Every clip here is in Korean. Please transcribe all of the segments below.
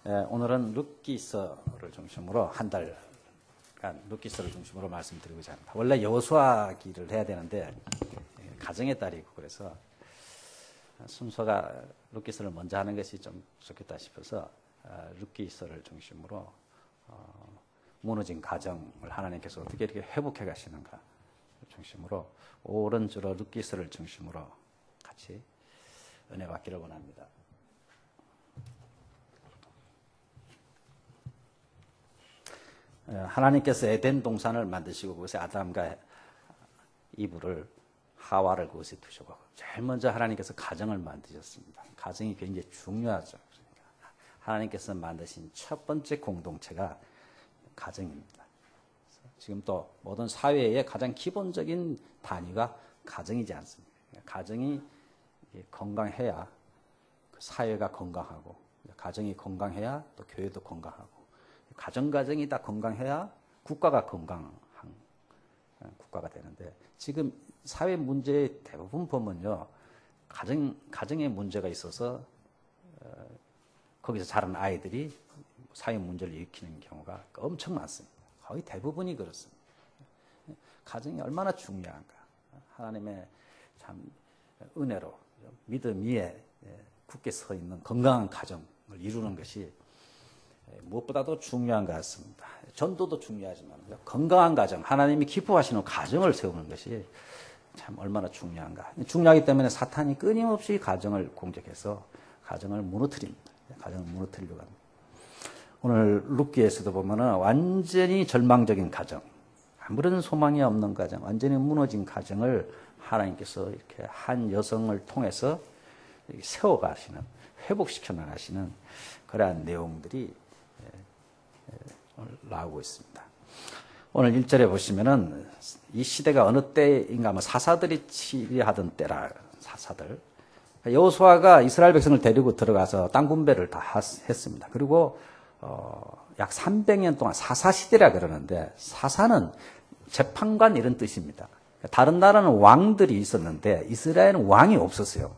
오늘은 룻기서를 중심으로 한 달간 룻기서를 중심으로 말씀드리고자 합니다. 원래 여호수아기를 해야 되는데 가정의 딸이고 그래서 순서가 룻기서를 먼저 하는 것이 좀 좋겠다 싶어서 룻기서를 중심으로 무너진 가정을 하나님께서 어떻게 이렇게 회복해 가시는가 중심으로 오랜 주로 룻기서를 중심으로 같이 은혜 받기를 원합니다. 하나님께서 에덴 동산을 만드시고 그것에 아담과 이브를 하와를 그것에 두시고 제일 먼저 하나님께서 가정을 만드셨습니다. 가정이 굉장히 중요하죠. 그러니까 하나님께서 만드신 첫 번째 공동체가 가정입니다. 지금 또 모든 사회의 가장 기본적인 단위가 가정이지 않습니까? 가정이 건강해야 사회가 건강하고 가정이 건강해야 또 교회도 건강하고 가정이 다 건강해야 국가가 건강한 국가가 되는데 지금 사회 문제의 대부분 보면요. 가정에 문제가 있어서 거기서 자란 아이들이 사회 문제를 일으키는 경우가 엄청 많습니다. 거의 대부분이 그렇습니다. 가정이 얼마나 중요한가. 하나님의 참 은혜로 믿음 위에 굳게 서 있는 건강한 가정을 이루는 것이 무엇보다도 중요한 것 같습니다. 전도도 중요하지만 건강한 가정, 하나님이 기뻐하시는 가정을 세우는 것이 참 얼마나 중요한가. 중요하기 때문에 사탄이 끊임없이 가정을 공격해서 가정을 무너뜨립니다. 가정을 무너뜨리려고 합니다. 오늘 룻기에서도 보면은 완전히 절망적인 가정, 아무런 소망이 없는 가정, 완전히 무너진 가정을 하나님께서 이렇게 한 여성을 통해서 세워가시는, 회복시켜 나가시는 그러한 내용들이 오늘 나오고 있습니다. 오늘 1절에 보시면은 이 시대가 어느 때인가 하면 사사들이 치리하던 때라, 사사들. 여호수아가 이스라엘 백성을 데리고 들어가서 땅 분배를 다 했습니다. 그리고 약 300년 동안 사사시대라 그러는데 사사는 재판관 이런 뜻입니다. 다른 나라는 왕들이 있었는데 이스라엘은 왕이 없었어요.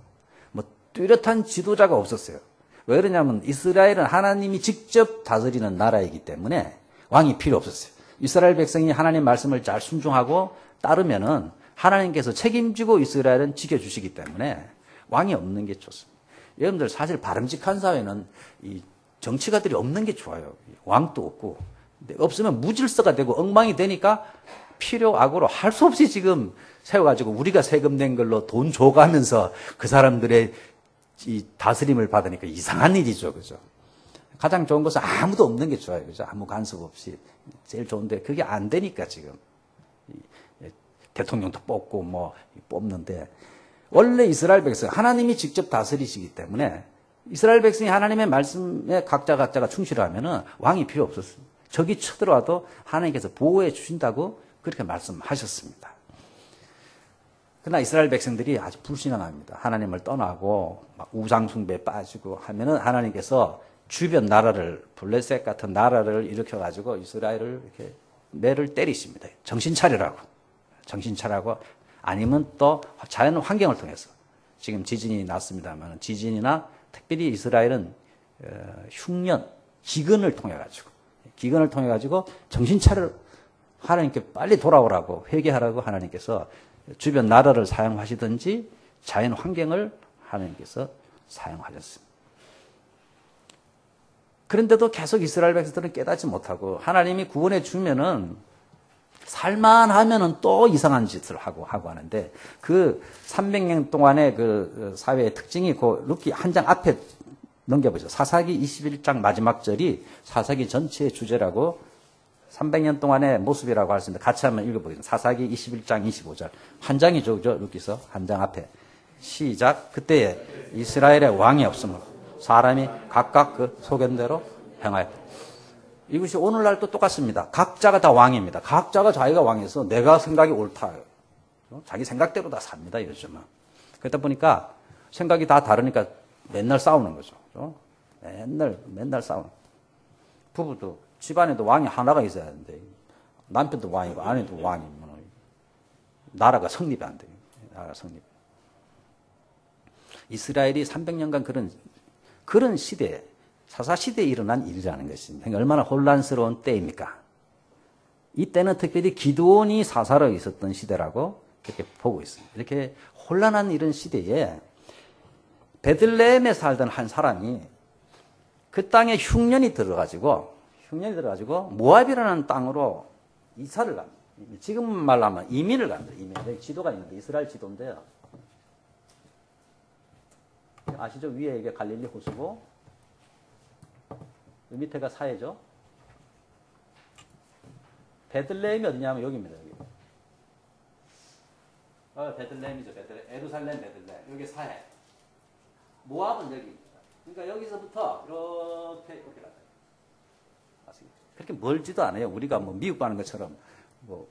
뭐 뚜렷한 지도자가 없었어요. 왜 그러냐면 이스라엘은 하나님이 직접 다스리는 나라이기 때문에 왕이 필요 없었어요. 이스라엘 백성이 하나님 말씀을 잘 순종하고 따르면은 하나님께서 책임지고 이스라엘은 지켜주시기 때문에 왕이 없는 게 좋습니다. 여러분들 사실 바람직한 사회는 이 정치가들이 없는 게 좋아요. 왕도 없고 없으면 무질서가 되고 엉망이 되니까 필요 악으로 할 수 없이 지금 세워가지고 우리가 세금 낸 걸로 돈 줘가면서 그 사람들의 이 다스림을 받으니까 이상한 일이죠. 그죠? 가장 좋은 것은 아무도 없는 게 좋아요. 그죠? 아무 간섭 없이. 제일 좋은데 그게 안 되니까 지금. 대통령도 뽑고 뭐 뽑는데 원래 이스라엘 백성, 하나님이 직접 다스리시기 때문에 이스라엘 백성이 하나님의 말씀에 각자가 충실하면은 왕이 필요 없었어요. 적이 쳐들어와도 하나님께서 보호해 주신다고 그렇게 말씀하셨습니다. 그러나 이스라엘 백성들이 아주 불신앙합니다. 하나님을 떠나고 막 우상숭배에 빠지고 하면은 하나님께서 주변 나라를 블레셋 같은 나라를 일으켜 가지고 이스라엘을 이렇게 매를 때리십니다. 정신 차리라고. 정신 차리라고 아니면 또 자연 환경을 통해서 지금 지진이 났습니다만 지진이나 특별히 이스라엘은 흉년, 기근을 통해 가지고 정신 차려 하나님께 빨리 돌아오라고 회개하라고 하나님께서 주변 나라를 사용하시든지 자연 환경을 하나님께서 사용하셨습니다. 그런데도 계속 이스라엘 백성들은 깨닫지 못하고 하나님이 구원해 주면은 살만하면은 또 이상한 짓을 하고 하는데 그 300년 동안의 그 사회의 특징이 그 룻기 한 장 앞에 넘겨보죠. 사사기 21장 마지막 절이 사사기 전체의 주제라고 300년 동안의 모습이라고 할 수 있는데 같이 한번 읽어보겠습니다. 사사기 21장 25절. 한 장이죠. 그죠? 룻기서 한 장 앞에. 시작. 그때에 이스라엘의 왕이 없으므로 사람이 각각 그 소견대로 행하였다. 이것이 오늘날도 똑같습니다. 각자가 다 왕입니다. 각자가 자기가 왕이어서 내가 생각이 옳다. 자기 생각대로 다 삽니다. 요즘은. 그러다 보니까 생각이 다 다르니까 맨날 싸우는 거죠. 맨날 싸우는. 부부도 집안에도 왕이 하나가 있어야 하는데 남편도 왕이고 아내도 왕이면 나라가 성립이 안 돼요. 나라가 성립. 이스라엘이 300년간 그런 시대에 사사시대에 일어난 일이라는 것입니다. 그러니까 얼마나 혼란스러운 때입니까? 이때는 특별히 기드온이 사사로 있었던 시대라고 그렇게 보고 있습니다. 이렇게 혼란한 이런 시대에 베들레헴에 살던 한 사람이 그 땅에 흉년이 들어가지고 모압이라는 땅으로 이사를 갑니다. 지금 말로 하면 이민을 갑니다. 이민. 여기 지도가 있는데 이스라엘 지도인데요. 아시죠? 위에 이게 갈릴리 호수고 그 밑에가 사해죠. 베들레헴이 어디냐면 여기입니다. 여기. 베들레헴이죠. 베들레헴. 예루살렘 베들레헴. 여기 사해. 모압은 여기입니다. 그러니까 여기서부터 이렇게 가요. 그렇게 멀지도 않아요. 우리가 뭐 미국 가는 것처럼 뭐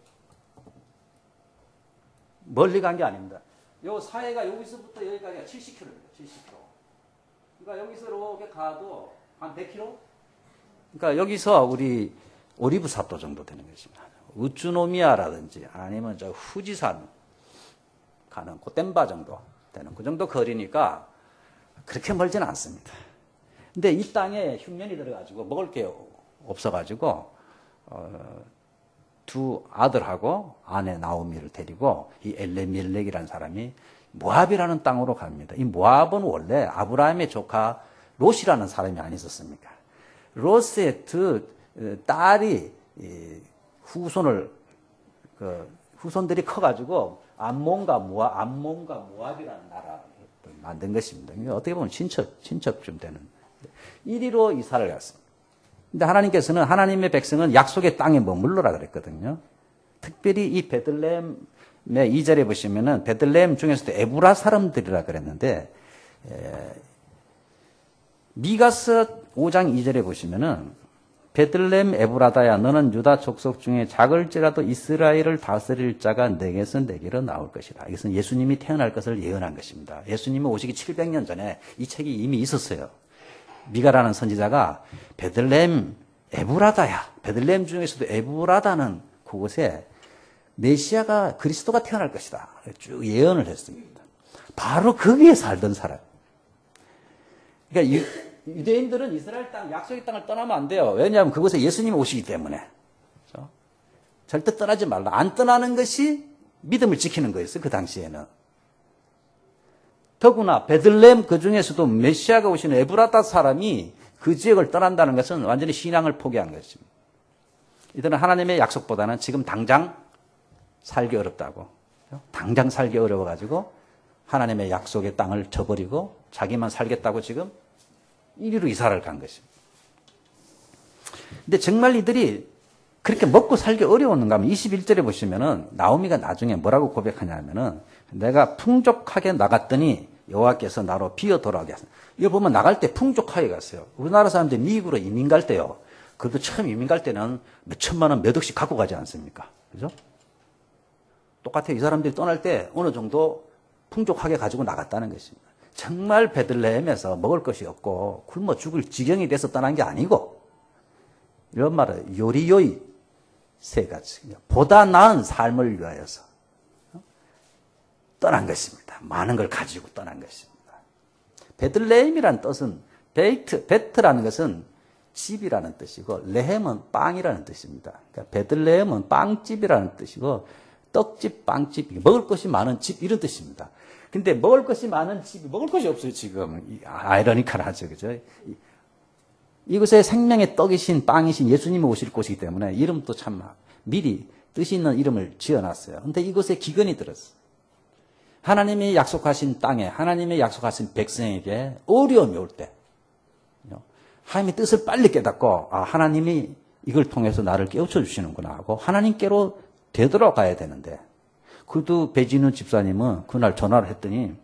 멀리 간 게 아닙니다. 요 사해가 여기서부터 여기까지가 70km입니다. 70km. 그러니까 여기서 이렇게 가도 한 100km? 그러니까 여기서 우리 오리브 사도 정도 되는 것입니다. 우츠노미아라든지 아니면 저 후지산 가는 고템바 정도 되는 그 정도 거리니까 그렇게 멀지는 않습니다. 근데 이 땅에 흉년이 들어가지고 먹을 게 없어가지고 두 아들하고 아내 나오미를 데리고 이 엘레멜렉이라는 사람이 모압이라는 땅으로 갑니다. 이 모압은 원래 아브라함의 조카 롯이라는 사람이 아니었습니까? 롯의 딸이 후손들이 커가지고 암몬과 모압이라는 나라를 만든 것입니다. 어떻게 보면 친척 좀 되는. 이리로 이사를 갔습니다. 근데 하나님께서는 하나님의 백성은 약속의 땅에 머물러라 그랬거든요. 특별히 이 베들레헴의 2절에 보시면은 베들레헴 중에서도 에브라 사람들이라 그랬는데, 미가서 5장 2절에 보시면은 베들레헴 에브라다야 너는 유다 족속 중에 작을지라도 이스라엘을 다스릴 자가 내게서 내게로 나올 것이다. 이것은 예수님이 태어날 것을 예언한 것입니다. 예수님이 오시기 700년 전에 이 책이 이미 있었어요. 미가라는 선지자가 베들레헴 에브라다야. 베들레헴 중에서도 에브라다는 그곳에 메시아가 그리스도가 태어날 것이다. 쭉 예언을 했습니다. 바로 거기에 살던 사람. 그러니까 유대인들은 이스라엘 땅, 약속의 땅을 떠나면 안 돼요. 왜냐하면 그곳에 예수님이 오시기 때문에. 그렇죠? 절대 떠나지 말라. 안 떠나는 것이 믿음을 지키는 거였어요. 그 당시에는. 더구나 베들레헴 그 중에서도 메시아가 오시는 에브라타 사람이 그 지역을 떠난다는 것은 완전히 신앙을 포기한 것입니다. 이들은 하나님의 약속보다는 지금 당장 살기 어렵다고. 당장 살기 어려워가지고 하나님의 약속의 땅을 저버리고 자기만 살겠다고 지금 이리로 이사를 간 것입니다. 근데 정말 이들이 그렇게 먹고 살기 어려웠는가 하면 21절에 보시면은 나오미가 나중에 뭐라고 고백하냐면은 내가 풍족하게 나갔더니 여호와께서 나로 비어 돌아오게 하셨다. 이거 보면 나갈 때 풍족하게 갔어요. 우리나라 사람들이 미국으로 이민 갈 때요. 그래도 처음 이민 갈 때는 몇 천만 원 몇 억씩 갖고 가지 않습니까? 그죠? 똑같아요. 이 사람들이 떠날 때 어느 정도 풍족하게 가지고 나갔다는 것입니다. 정말 베들레헴에서 먹을 것이 없고 굶어 죽을 지경이 돼서 떠난 게 아니고 이런 말을 요리요이 세 가지 보다 나은 삶을 위하여서 떠난 것입니다. 많은 걸 가지고 떠난 것입니다. 베들레헴이라는 뜻은 베트라는 것은 집이라는 뜻이고 레헴은 빵이라는 뜻입니다. 그러니까 베들레헴은 빵집이라는 뜻이고 떡집, 빵집, 먹을 것이 많은 집 이런 뜻입니다. 근데 먹을 것이 많은 집이 먹을 것이 없어요 지금. 아이러니컬하죠, 그죠? 이곳에 생명의 떡이신 빵이신 예수님이 오실 곳이기 때문에 이름도 참 미리 뜻이 있는 이름을 지어놨어요. 근데 이곳에 기근이 들었어요. 하나님이 약속하신 땅에 하나님의 약속하신 백성에게 어려움이 올 때 하나님의 뜻을 빨리 깨닫고 하나님이 이걸 통해서 나를 깨우쳐 주시는구나 하고 하나님께로 되돌아가야 되는데 그래도 배진우 집사님은 그날 전화를 했더니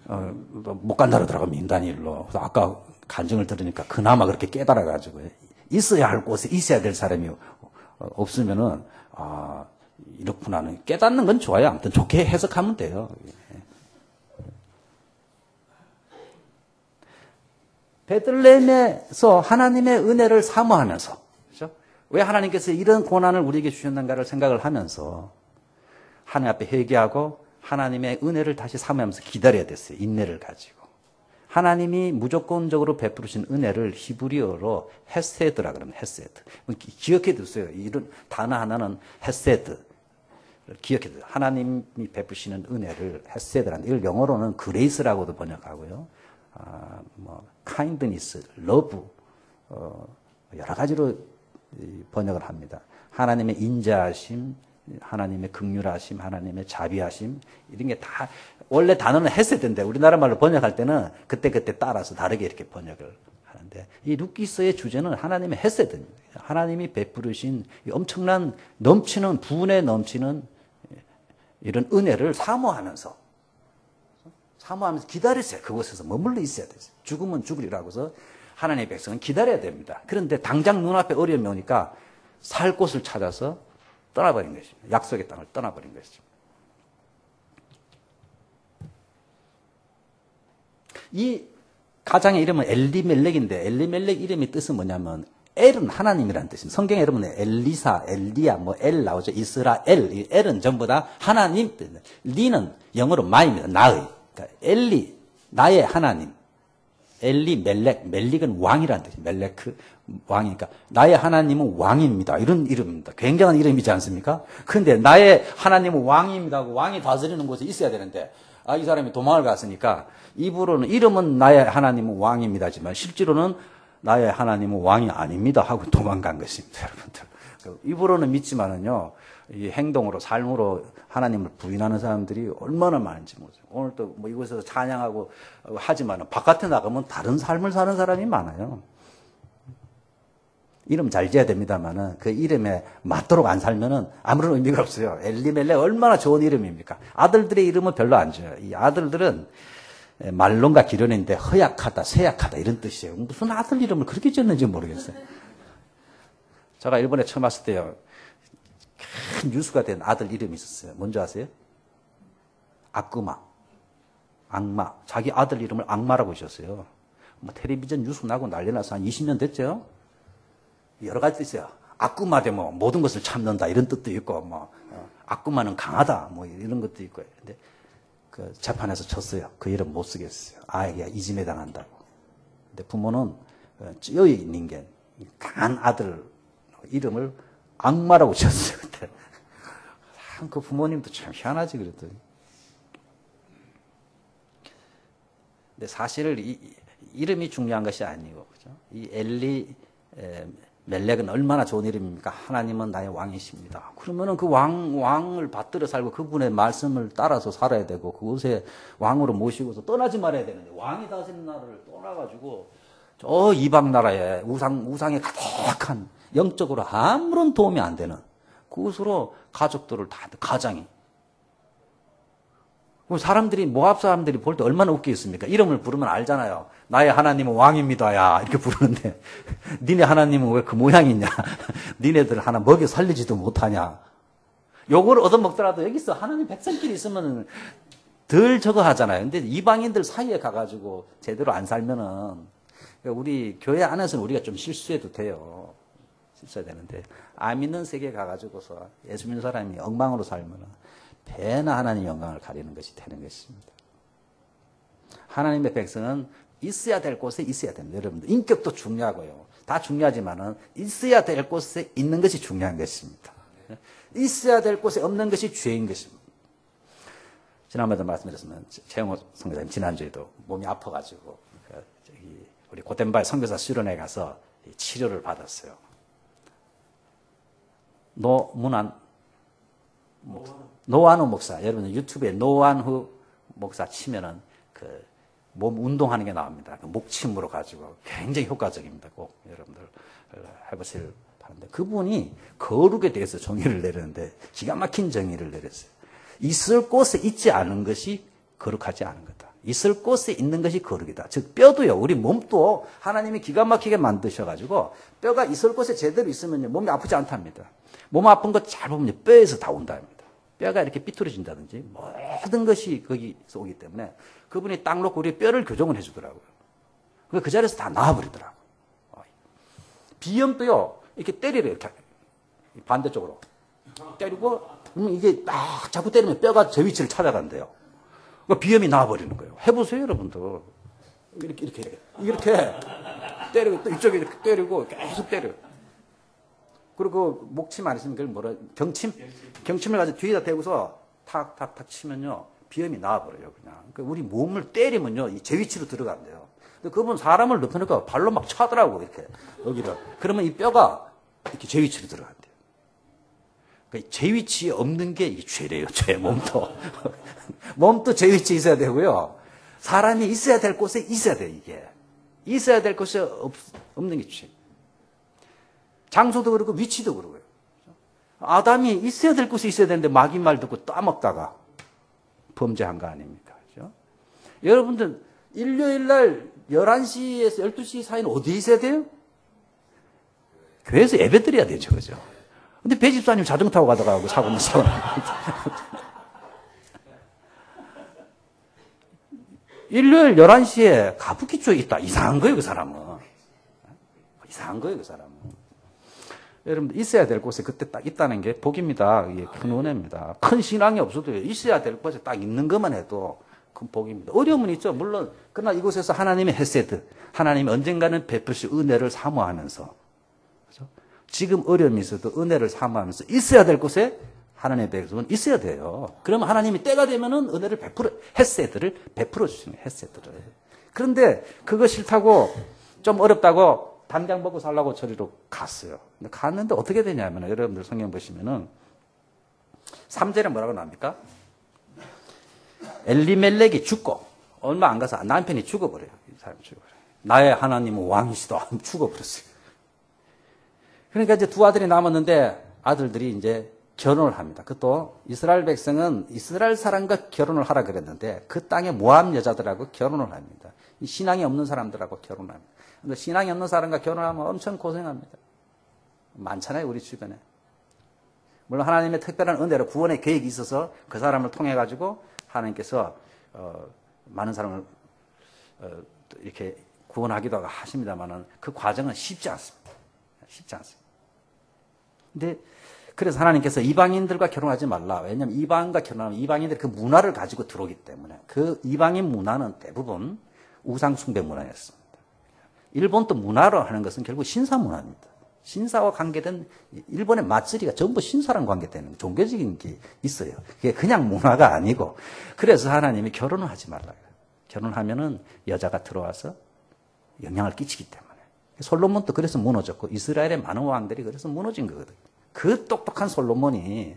못 간다 그러더라고 민간일로. 그래서 아까 간증을 들으니까 그나마 그렇게 깨달아가지고 있어야 할 곳에 있어야 될 사람이 없으면은 이렇구나는 깨닫는 건 좋아요. 아무튼 좋게 해석하면 돼요. 베들레헴에서 하나님의 은혜를 사모하면서, 그렇죠? 왜 하나님께서 이런 고난을 우리에게 주셨는가를 생각을 하면서 하나님 앞에 회개하고 하나님의 은혜를 다시 사모하면서 기다려야 됐어요. 인내를 가지고. 하나님이 무조건적으로 베푸르신 은혜를 히브리어로 헤세드라 그러면 헤세드. 기억해 두세요. 이런 단어 하나는 헤세드. 기억해 두세요. 하나님이 베푸시는 은혜를 헤세드라는, 이걸 영어로는 그레이스라고도 번역하고요. kindness, love, 여러 가지로 번역을 합니다. 하나님의 인자하심, 하나님의 긍휼하심, 하나님의 자비하심, 이런 게 다 원래 단어는 헤세드인데 우리나라 말로 번역할 때는 그때그때 따라서 다르게 이렇게 번역을 하는데, 이 루키서의 주제는 하나님의 헤세드입니다. 하나님이 베푸르신 엄청난 넘치는, 분에 넘치는 이런 은혜를 사모하면서 기다리세요. 그곳에서 머물러 있어야 되죠. 죽으면 죽으리라고 해서 하나님의 백성은 기다려야 됩니다. 그런데 당장 눈앞에 어려움이 오니까 살 곳을 찾아서 떠나버린 것입니다. 약속의 땅을 떠나버린 것입니다. 이 가장의 이름은 엘리멜렉인데, 엘리멜렉 이름의 뜻은 뭐냐면 엘은 하나님이라는 뜻입니다. 성경에 여러분 엘리사, 엘리야, 엘 나오죠. 이스라엘, 이 엘은 전부 다 하나님, 리는 영어로 마입니다. 나의. 그러니까 엘리, 나의 하나님. 엘리 멜렉, 멜릭은 왕이라는 뜻입니다. 멜렉, 왕이니까 나의 하나님은 왕입니다. 이런 이름입니다. 굉장한 이름이지 않습니까? 그런데 나의 하나님은 왕입니다 하고 왕이 다스리는 곳에 있어야 되는데, 이 사람이 도망을 갔으니까 입으로는 이름은 나의 하나님은 왕입니다지만 실제로는 나의 하나님은 왕이 아닙니다 하고 도망간 것입니다. 여러분들. 입으로는 믿지만은요, 이 행동으로, 삶으로 하나님을 부인하는 사람들이 얼마나 많은지 모르죠. 오늘 또 이곳에서 찬양하고 하지만 바깥에 나가면 다른 삶을 사는 사람이 많아요. 이름 잘 지어야 됩니다만은 그 이름에 맞도록 안 살면은 아무런 의미가 없어요. 엘리멜렉 얼마나 좋은 이름입니까? 아들들의 이름은 별로 안 줘요. 이 아들들은 말론과 기련인데 허약하다, 쇠약하다 이런 뜻이에요. 무슨 아들 이름을 그렇게 지었는지 모르겠어요. 제가 일본에 처음 왔을 때요, 큰 뉴스가 된 아들 이름이 있었어요. 뭔지 아세요? 악마, 악마. 자기 아들 이름을 악마라고 지었어요. 텔레비전 뉴스 나고 난리 나서 한 20년 됐죠. 여러 가지 뜻이에요. 악구마 되면 모든 것을 참는다 이런 뜻도 있고, 악구마는 강하다 이런 것도 있고. 근데 그 재판에서 쳤어요. 그 이름 못 쓰겠어요. 아이가 이지매 당한다고. 근데 부모는 찌어있는 인간, 강한 아들 이름을 악마라고 지었어요. 그때. 참 그 부모님도 참 희한하지 그랬더니. 근데 사실 이름이 중요한 것이 아니고, 그죠? 이 엘리 멜렉은 얼마나 좋은 이름입니까? 하나님은 나의 왕이십니다. 그러면은 그 왕을 받들어 살고 그분의 말씀을 따라서 살아야 되고 그곳에 왕으로 모시고서 떠나지 말아야 되는데, 왕이 다스리는 나라를 떠나가지고 저 이방 나라에 우상에 가득한, 영적으로 아무런 도움이 안 되는 그곳으로 가족들을 다, 가장이. 사람들이, 모압 사람들이 볼 때 얼마나 웃기겠습니까? 이름을 부르면 알잖아요. 나의 하나님은 왕입니다, 야. 이렇게 부르는데, 니네 하나님은 왜 그 모양이냐? 니네들 하나 먹여 살리지도 못하냐? 요걸 얻어먹더라도 여기서 하나님 백성끼리 있으면 덜 저거 하잖아요. 근데 이방인들 사이에 가가지고 제대로 안 살면은, 우리 교회 안에서는 우리가 좀 실수해도 돼요. 실수해야 되는데, 안 믿는 세계에 가가지고서 예수 믿는 사람이 엉망으로 살면은, 배나 하나님 영광을 가리는 것이 되는 것입니다. 하나님의 백성은 있어야 될 곳에 있어야 됩니다. 여러분들 인격도 중요하고요. 다 중요하지만은 있어야 될 곳에 있는 것이 중요한 것입니다. 있어야 될 곳에 없는 것이 죄인 것입니다. 지난번에도 말씀드렸지만 최영호 선교사님 지난주에도 몸이 아파가지고 우리 고텐바이 선교사 수련회 가서 치료를 받았어요. 노안후 목사, 여러분 유튜브에 노안후 목사 치면은 그 몸 운동하는 게 나옵니다. 그 목침으로 가지고 굉장히 효과적입니다. 꼭 여러분들 해보실 바랍니다. 그분이 거룩에 대해서 정의를 내렸는데 기가 막힌 정의를 내렸어요. 있을 곳에 있지 않은 것이 거룩하지 않은 거다. 있을 곳에 있는 것이 거룩이다. 즉 뼈도요, 우리 몸도 하나님이 기가 막히게 만드셔가지고 뼈가 있을 곳에 제대로 있으면 몸이 아프지 않답니다. 몸 아픈 거 잘 보면 뼈에서 다 온답니다. 뼈가 이렇게 삐뚤어진다든지 모든 것이 거기서 오기 때문에 그분이 딱 놓고 우리 뼈를 교정을 해주더라고요. 그 자리에서 다 나와버리더라고요. 비염도요, 이렇게 때리래요. 이렇게 반대쪽으로 때리고 이게 막 자꾸 때리면 뼈가 저 위치를 찾아간대요. 그러니까 비염이 나와버리는 거예요. 해보세요, 여러분들. 이렇게 때리고, 또 이쪽에 이렇게 때리고, 계속 때려요. 그리고 목침 안 있으면 그걸 뭐라, 경침? 경침을 가지고 뒤에다 대고서 탁 치면요, 비염이 나와버려요, 그냥. 그러니까 우리 몸을 때리면요, 제 위치로 들어간대요. 근데 그분 사람을 눕혀놓고 발로 막 차더라고, 이렇게. 여기를. 그러면 이 뼈가 이렇게 제 위치로 들어간대요. 그러니까 제 위치에 없는 게 이게 죄래요, 죄, 몸도. 몸도 제 위치에 있어야 되고요. 사람이 있어야 될 곳에 있어야 돼요, 이게. 있어야 될 곳에 없는 게 죄. 장소도 그렇고 위치도 그러고요. 아담이 있어야 될 곳에 있어야 되는데 마귀 말 듣고 따먹다가 범죄한 거 아닙니까? 그렇죠? 여러분들 일요일 날 11시에서 12시 사이는 어디에 있어야 돼요? 교회에서 예배 드려야 되죠. 그죠? 근데 배집사님 자전거 타고 가다가 사고 일요일 11시에 가부키 쪽에 있다. 이상한 거예요, 그 사람은. 이상한 거예요, 그 사람은. 여러분들 있어야 될 곳에 그때 딱 있다는 게 복입니다. 이게 큰 은혜입니다. 큰 신앙이 없어도 있어야 될 곳에 딱 있는 것만 해도 큰 복입니다. 어려움은 있죠. 물론 그러나 이곳에서 하나님의 헤세드, 하나님이 언젠가는 베푸실 은혜를 사모하면서, 그렇죠? 지금 어려움이 있어도 은혜를 사모하면서 있어야 될 곳에 하나님의 백성은 있어야 돼요. 그러면 하나님이 때가 되면은 은혜를 헤세드를 베풀어 주시는 헤세드를. 그런데 그거 싫다고 좀 어렵다고 단장 먹고 살라고 저리로 갔어요. 근데 갔는데 어떻게 되냐면, 여러분들 성경 보시면은 3절에 뭐라고 나옵니까? 엘리멜렉이 죽고 얼마 안 가서 남편이 죽어버려요. 이 사람이 죽어버려요. 나의 하나님은 왕이시다. 죽어버렸어요. 그러니까 이제 두 아들이 남았는데 아들들이 이제 결혼을 합니다. 그것도 이스라엘 백성은 이스라엘 사람과 결혼을 하라 그랬는데 그 땅의 모압 여자들하고 결혼을 합니다. 이 신앙이 없는 사람들하고 결혼을 합니다. 근데 신앙이 없는 사람과 결혼하면 엄청 고생합니다. 많잖아요, 우리 주변에. 물론 하나님의 특별한 은혜로 구원의 계획이 있어서 그 사람을 통해 가지고 하나님께서 많은 사람을 이렇게 구원하기도 하십니다만은 그 과정은 쉽지 않습니다. 쉽지 않습니다. 근데 그래서 하나님께서 이방인들과 결혼하지 말라. 왜냐하면 이방인과 결혼하면 이방인들이 그 문화를 가지고 들어오기 때문에. 그 이방인 문화는 대부분 우상숭배 문화였습니다. 일본도 문화로 하는 것은 결국 신사 문화입니다. 신사와 관계된 일본의 맛집이가 전부 신사랑 관계되는 종교적인 게 있어요. 그게 그냥 문화가 아니고. 그래서 하나님이 결혼을 하지 말라. 결혼하면은 여자가 들어와서 영향을 끼치기 때문에. 솔로몬도 그래서 무너졌고 이스라엘의 많은 왕들이 그래서 무너진 거거든요. 그 똑똑한 솔로몬이,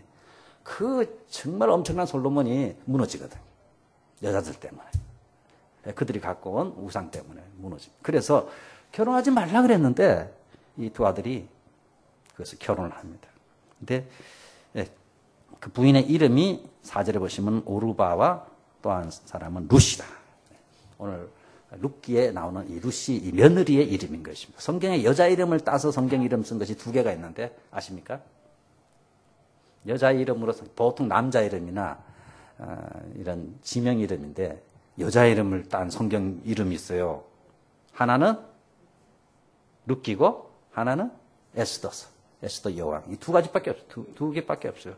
그 정말 엄청난 솔로몬이 무너지거든요. 여자들 때문에. 그들이 갖고 온 우상 때문에 무너집니다. 그래서 결혼하지 말라 그랬는데 이 두 아들이 그래서 결혼을 합니다. 근데 그 부인의 이름이 4절에 보시면 오르바와 또 한 사람은 루시다. 오늘 룻기에 나오는 이 루시, 이 며느리의 이름인 것입니다. 성경에 여자 이름을 따서 성경 이름 쓴 것이 두 개가 있는데 아십니까? 여자 이름으로 보통 남자 이름이나 이런 지명 이름인데 여자 이름을 딴 성경 이름이 있어요. 하나는 룻기고 하나는 에스더서. 에스더 여왕. 이 두 가지밖에 없어요. 두 개밖에 없어요.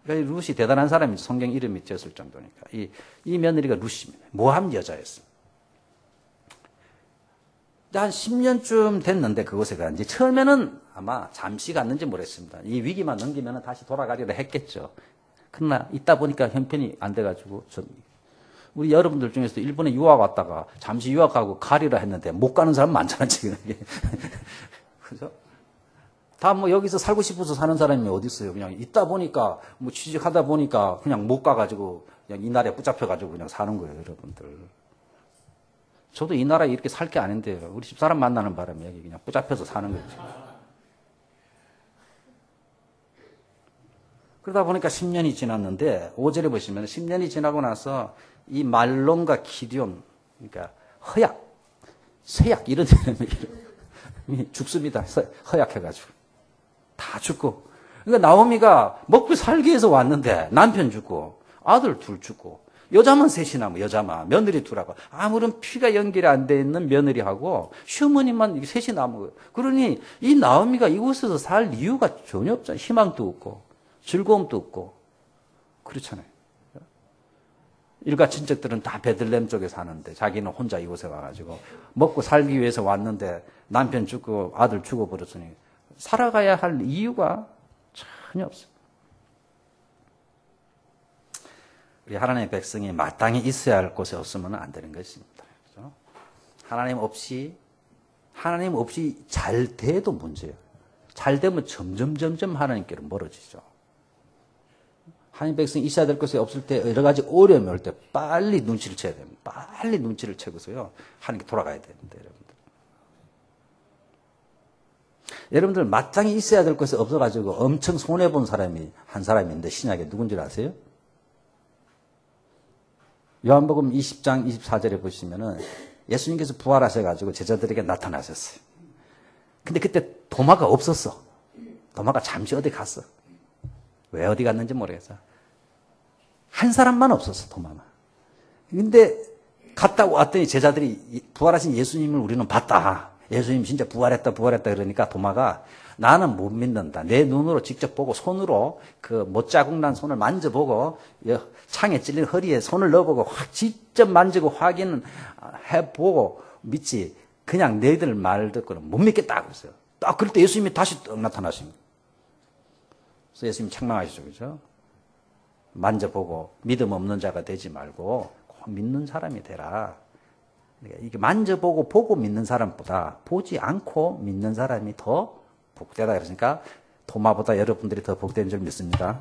그러니까 룻이 대단한 사람이죠. 성경 이름이 지었을 정도니까. 이 며느리가 룻입니다. 모함 여자였습니다. 한 10년쯤 됐는데 그곳에 간지 처음에는 아마 잠시 갔는지 모르겠습니다. 이 위기만 넘기면 다시 돌아가리라 했겠죠. 그러나 있다 보니까 형편이 안 돼가지고 우리 여러분들 중에서도 일본에 유학 왔다가 잠시 유학하고 가리라 했는데 못 가는 사람 많잖아 지금. 그죠? 다 뭐 여기서 살고 싶어서 사는 사람이 어디 있어요? 그냥 있다 보니까 뭐 취직하다 보니까 그냥 못 가가지고 그냥 이 나라에 붙잡혀가지고 그냥 사는 거예요, 여러분들. 저도 이 나라에 이렇게 살 게 아닌데요. 우리 집사람 만나는 바람에 여기 그냥 붙잡혀서 사는 거죠. 그러다 보니까 10년이 지났는데 5절에 보시면 10년이 지나고 나서 이 말론과 기디온, 그러니까 허약, 쇠약 이런 이름이 죽습니다. 허약해가지고 다 죽고. 그러니까 나오미가 먹고 살기 위해서 왔는데 남편 죽고 아들 둘 죽고 여자만 셋이나 뭐 여자만 며느리 둘하고 아무런 피가 연결이 안 돼 있는 며느리하고 시어머니만 셋이 남은 거예요. 그러니 이 나오미가 이곳에서 살 이유가 전혀 없잖아요. 희망도 없고 즐거움도 없고 그렇잖아요. 일가 친척들은 다 베들레헴 쪽에 사는데 자기는 혼자 이곳에 와가지고 먹고 살기 위해서 왔는데 남편 죽고 아들 죽어버렸으니 살아가야 할 이유가 전혀 없어요. 우리 하나님의 백성이 마땅히 있어야 할 곳에 없으면 안 되는 것입니다. 그렇죠? 하나님 없이 잘 돼도 문제예요. 잘 되면 점점 하나님께로 멀어지죠. 하나님 백성이 있어야 될 곳에 없을 때 여러 가지 어려움이 올 때 빨리 눈치를 채야 됩니다. 빨리 눈치를 채고서요. 하나님께 돌아가야 됩니다. 여러분들 마땅히 있어야 될 곳에 없어가지고 엄청 손해본 사람이 한 사람이 있는데 신약에 누군지 아세요? 요한복음 20장 24절에 보시면은 예수님께서 부활하셔가지고 제자들에게 나타나셨어요. 근데 그때 도마가 없었어. 도마가 잠시 어디 갔어. 왜 어디 갔는지 모르겠어. 한 사람만 없었어, 도마만. 근데 갔다 왔더니 제자들이 부활하신 예수님을 우리는 봤다. 예수님 진짜 부활했다 그러니까 도마가 나는 못 믿는다. 내 눈으로 직접 보고 손으로 그 못자국 난 손을 만져보고 창에 찔린 허리에 손을 넣어보고 직접 만지고 확인해보고 믿지. 그냥 너희들 말 듣고는 못 믿겠다 그랬어요. 딱 그럴 때 예수님이 다시 떡 나타나십니다. 그래서 예수님이 책망하시죠. 그죠? 만져보고 믿음 없는 자가 되지 말고 믿는 사람이 되라. 그러니까 이게 만져보고 보고 믿는 사람보다 보지 않고 믿는 사람이 더 복되다 그러니까 도마보다 여러분들이 더 복된 줄 믿습니다.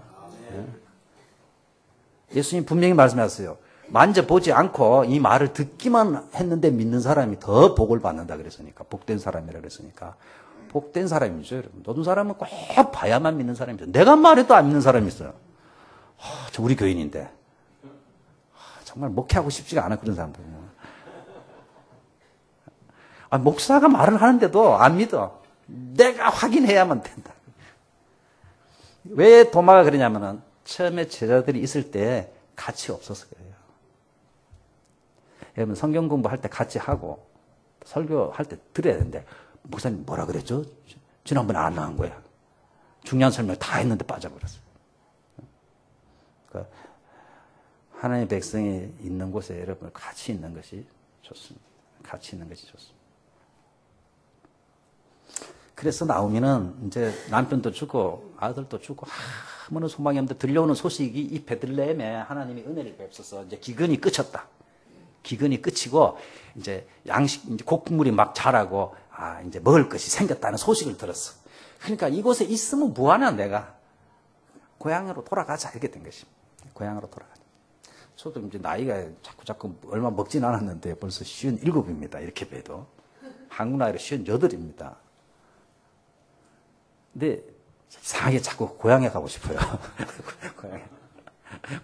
예수님 분명히 말씀하셨어요. 만져보지 않고 이 말을 듣기만 했는데 믿는 사람이 더 복을 받는다 그랬으니까 복된 사람이라 그랬으니까 복된 사람이죠. 여러분. 모든 사람은 꼭 봐야만 믿는 사람이죠. 내가 말해도 안 믿는 사람이 있어요. 저 우리 교인인데 정말 목회하고 싶지가 않아 그런 사람들. 목사가 말을 하는데도 안 믿어. 내가 확인해야만 된다. 왜 도마가 그러냐면은 처음에 제자들이 있을 때 같이 없어서 그래요. 여러분 성경 공부할 때 같이 하고 설교할 때 들어야 되는데 목사님 뭐라 그랬죠? 지난번에 안 나온 거야. 중요한 설명 다 했는데 빠져버렸어요. 그러니까 하나님의 백성이 있는 곳에 여러분 같이 있는 것이 좋습니다. 같이 있는 것이 좋습니다. 그래서 나오면은 이제 남편도 죽고 아들도 죽고 아무런 소망이 없는데 들려오는 소식이 이 베들레헴에 하나님이 은혜를 베풀어서 이제 기근이 끝쳤다. 기근이 끝이고 이제 이제 곡물이 막 자라고 이제 먹을 것이 생겼다는 소식을 들었어. 그러니까 이곳에 있으면 뭐하나 내가 고향으로 돌아가자 이렇게 된 것입니다. 고향으로 돌아가자. 저도 이제 나이가 자꾸 얼마 먹진 않았는데 벌써 57입니다. 이렇게 봬도 한국 나이로 58입니다. 근데 이상하게 자꾸 고향에 가고 싶어요.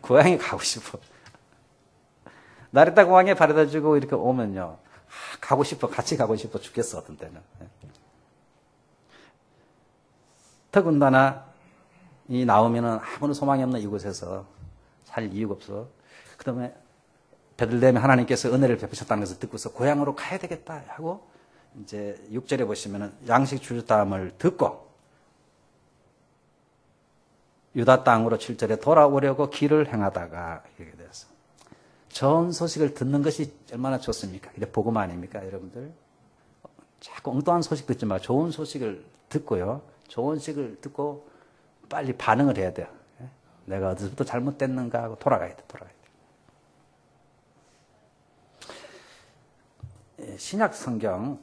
고향에 가고 싶어. 나리타 공항에 바래다 주고 이렇게 오면요. 가고 싶어. 같이 가고 싶어 죽겠어. 어떤 때는. 더군다나 이 나오면은 아무런 소망이 없는 이곳에서 살 이유가 없어. 그 다음에 베들레헴에 하나님께서 은혜를 베푸셨다는 것을 듣고서 고향으로 가야 되겠다 하고 이제 6절에 보시면은 양식 주셨다함을 듣고 유다 땅으로 7절에 돌아오려고 길을 행하다가 이렇게 되었어. 좋은 소식을 듣는 것이 얼마나 좋습니까? 이게 복음 아닙니까, 여러분들? 자꾸 엉뚱한 소식 듣지 말고 좋은 소식을 듣고요. 좋은 소식을 듣고 빨리 반응을 해야 돼요. 내가 어디서부터 잘못됐는가 하고 돌아가야 돼. 신약 성경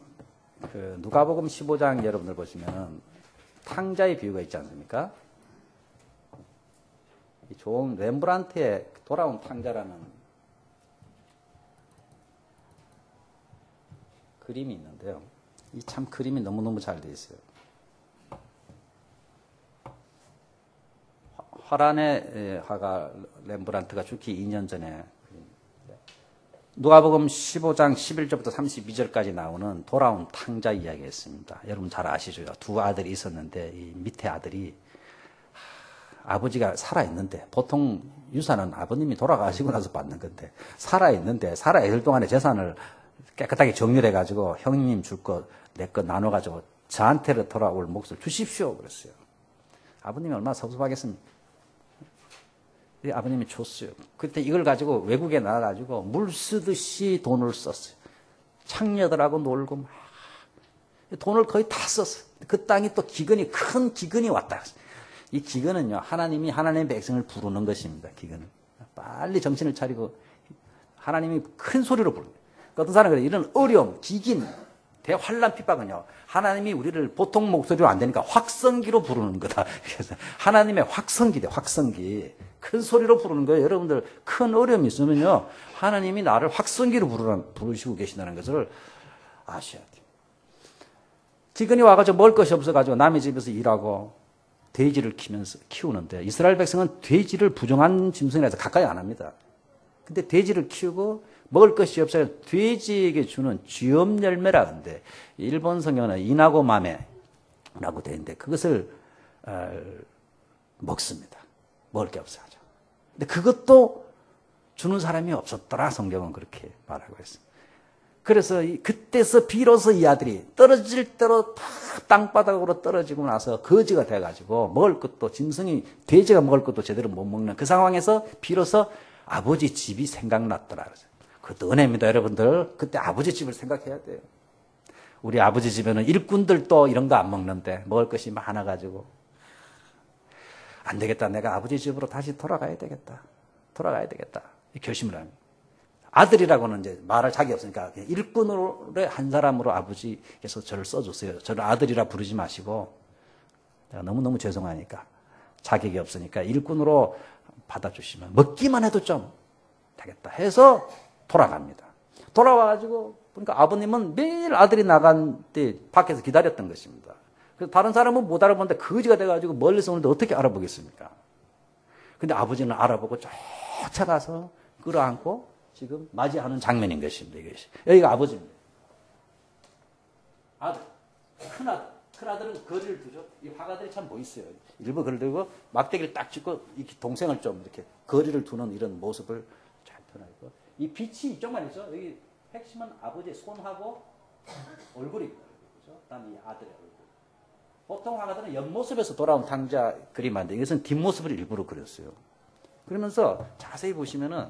누가복음 15장 여러분들 보시면 탕자의 비유가 있지 않습니까? 좋은 렘브란트의 돌아온 탕자라는 그림이 있는데요. 이 참 그림이 너무너무 잘 되어 있어요. 화란의 화가 렘브란트가 죽기 2년 전에 누가복음 15장 11절부터 32절까지 나오는 돌아온 탕자 이야기였습니다. 여러분 잘 아시죠? 두 아들이 있었는데 이 밑에 아들이 아버지가 살아있는데 보통 유산은 아버님이 돌아가시고 나서 받는 건데 살아있는데 살아있을 동안에 재산을 깨끗하게 정리를 해가지고 형님 줄 거 내 거 나눠가지고 저한테로 돌아올 몫을 주십시오 그랬어요. 아버님이 얼마나 섭섭하겠습니까? 아버님이 줬어요. 그때 이걸 가지고 외국에 나가가지고 물 쓰듯이 돈을 썼어요. 창녀들하고 놀고 막 돈을 거의 다 썼어요. 그 땅이 또 기근이, 큰 기근이 왔다. 이 기근은요, 하나님이 하나님의 백성을 부르는 것입니다. 기근은. 빨리 정신을 차리고 하나님이 큰 소리로 부릅니다. 어떤 사람은 그래요. 이런 어려움, 기긴, 대환란 핍박은요, 하나님이 우리를 보통 목소리로 안 되니까 확성기로 부르는 거다. 그래서 하나님의 확성기대, 확성기. 큰 소리로 부르는 거예요. 여러분들 큰 어려움이 있으면요, 하나님이 나를 확성기로 부르시고 계신다는 것을 아셔야 돼요. 기근이 와가지고 먹을 것이 없어가지고 남의 집에서 일하고 돼지를 키우는데, 이스라엘 백성은 돼지를 부정한 짐승이라서 가까이 안 합니다. 근데 돼지를 키우고 먹을 것이 없어서 돼지에게 주는 쥐엄 열매라 하는데, 일본 성경은 이나고 마메라고 되어 있는데 그것을 먹습니다. 먹을 게 없어가지고. 근데 그것도 주는 사람이 없었더라. 성경은 그렇게 말하고 있습니다. 그래서 그때서 비로소 이 아들이 떨어질 대로 다 땅바닥으로 떨어지고 나서 거지가 돼가지고 먹을 것도, 짐승이 돼지가 먹을 것도 제대로 못 먹는 그 상황에서 비로소 아버지 집이 생각났더라. 그것도 은혜입니다, 여러분들. 그때 아버지 집을 생각해야 돼요. 우리 아버지 집에는 일꾼들도 이런 거 안 먹는데 먹을 것이 많아가지고 안 되겠다. 내가 아버지 집으로 다시 돌아가야 되겠다. 결심을 합니다. 아들이라고는 이제 말할 자격이 없으니까 일꾼으로의 한 사람으로 아버지께서 저를 써주세요. 저를 아들이라 부르지 마시고, 내가 너무너무 죄송하니까 자격이 없으니까 일꾼으로 받아주시면 먹기만 해도 좀 되겠다 해서 돌아갑니다. 돌아와가지고 보니까 아버님은 매일 아들이 나간 때 밖에서 기다렸던 것입니다. 그래서 다른 사람은 못 알아보는데 거지가 돼가지고 멀리서 오는데 어떻게 알아보겠습니까? 근데 아버지는 알아보고 쫓아가서 끌어안고 지금 맞이하는 장면인 것입니다. 이것이. 여기가 아버지입니다. 아들, 큰 아들은 거리를 두죠. 이 화가들이 참 멋있어요. 일부 거리를 두고 막대기를 딱 짚고 이렇게 동생을 좀 이렇게 거리를 두는 이런 모습을 잘 표현하고, 이 빛이 이쪽만 있죠. 여기 핵심은 아버지의 손하고 얼굴입니다. 그렇죠? 그다음에 이 아들의 얼굴. 보통 화가들은 옆모습에서 돌아온 탕자 그림인데 이것은 뒷모습을 일부러 그렸어요. 그러면서 자세히 보시면은